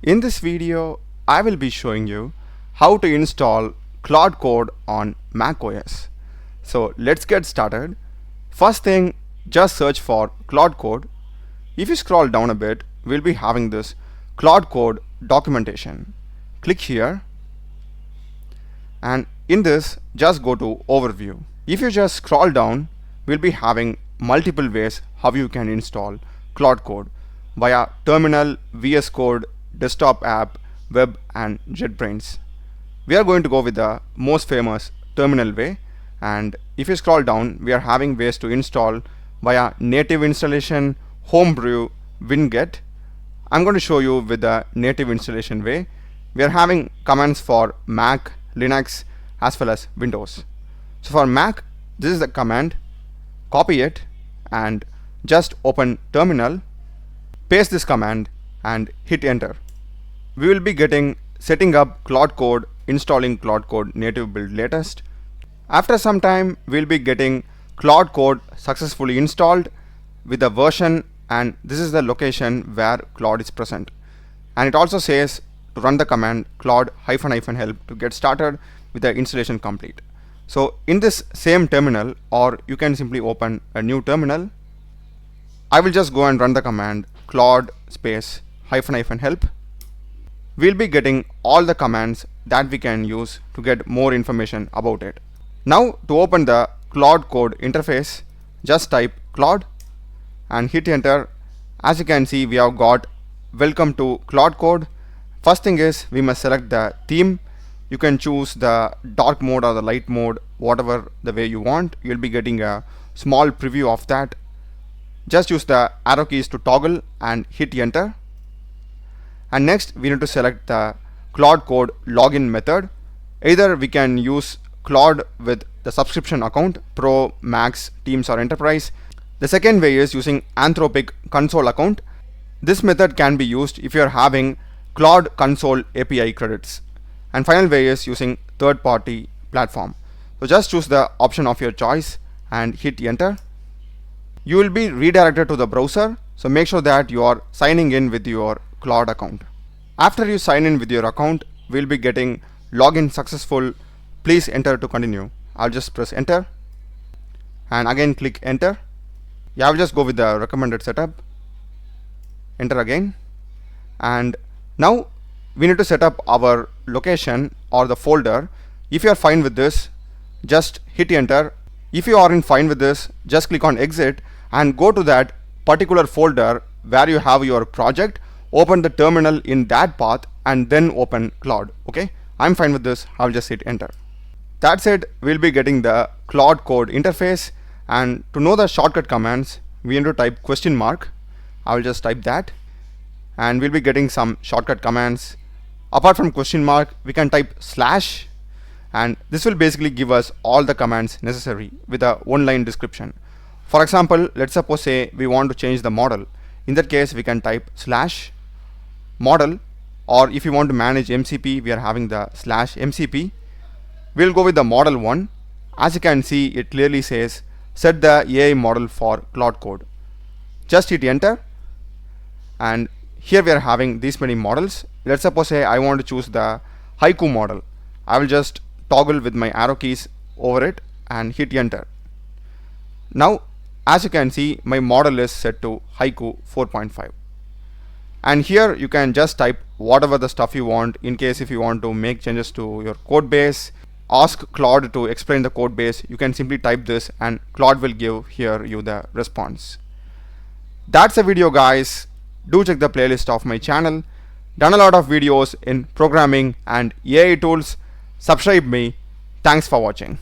In this video, I will be showing you how to install Claude Code on macOS. So let's get started. First thing, just search for Claude Code. If you scroll down a bit, we'll be having this Claude Code documentation. Click here, and in this, just go to Overview. If you just scroll down, we'll be having multiple ways how you can install Claude Code via terminal, VS Code, desktop app, web, and JetBrains. We are going to go with the most famous terminal way, and if you scroll down, we are having ways to install via native installation, homebrew, winget. I'm going to show you with the native installation way. We are having commands for Mac, Linux, as well as Windows. So for Mac, this is the command. Copy it and just open terminal, paste this command and hit enter. We will be getting setting up Claude Code, installing Claude Code native build latest. After some time, we'll be getting Claude Code successfully installed with the version, and this is the location where Claude is present. And it also says to run the command Claude --help to get started with the installation complete. So in this same terminal, or you can simply open a new terminal, I will just go and run the command Claude space --help. We'll be getting all the commands that we can use to get more information about it. Now to open the Claude Code interface, just type Claude and hit enter. As you can see, we have got welcome to Claude Code. First thing is we must select the theme. You can choose the dark mode or the light mode, whatever the way you want. You'll be getting a small preview of that. Just use the arrow keys to toggle and hit enter. And next we need to select the Claude Code login method. Either we can use Claude with the subscription account, Pro, Max, Teams, or Enterprise. The second way is using Anthropic console account. This method can be used if you are having Claude console API credits. And final way is using third-party platform. So just choose the option of your choice and hit enter. You will be redirected to the browser, so make sure that you are signing in with your Claude account. After you sign in with your account, we'll be getting login successful. Please enter to continue. I'll just press enter and again click enter. Yeah, I'll just go with the recommended setup. Enter again, and now we need to set up our location or the folder. If you are fine with this, just hit enter. If you aren't fine with this, just click on exit and go to that particular folder where you have your project. Open the terminal in that path and then open Claude. Okay, I'm fine with this. I'll just hit enter. That's it. We'll be getting the Claude Code interface, and to know the shortcut commands, we need to type question mark. I'll just type that, and we'll be getting some shortcut commands. Apart from question mark, we can type slash, and this will basically give us all the commands necessary with a one-line description. For example, let's suppose say we want to change the model. In that case, we can type slash model, or if you want to manage MCP, we are having the slash MCP. We'll go with the model one. As you can see, it clearly says set the AI model for Claude Code. Just hit enter, and here we are having these many models. Let's suppose say I want to choose the Haiku model. I will just toggle with my arrow keys over it and hit enter. Now as you can see, my model is set to Haiku 4.5. And here you can just type whatever the stuff you want. In case if you want to make changes to your code base, ask Claude to explain the code base, you can simply type this and Claude will give here you the response. That's the video, guys. Do check the playlist of my channel. Done a lot of videos in programming and AI tools. Subscribe me. Thanks for watching.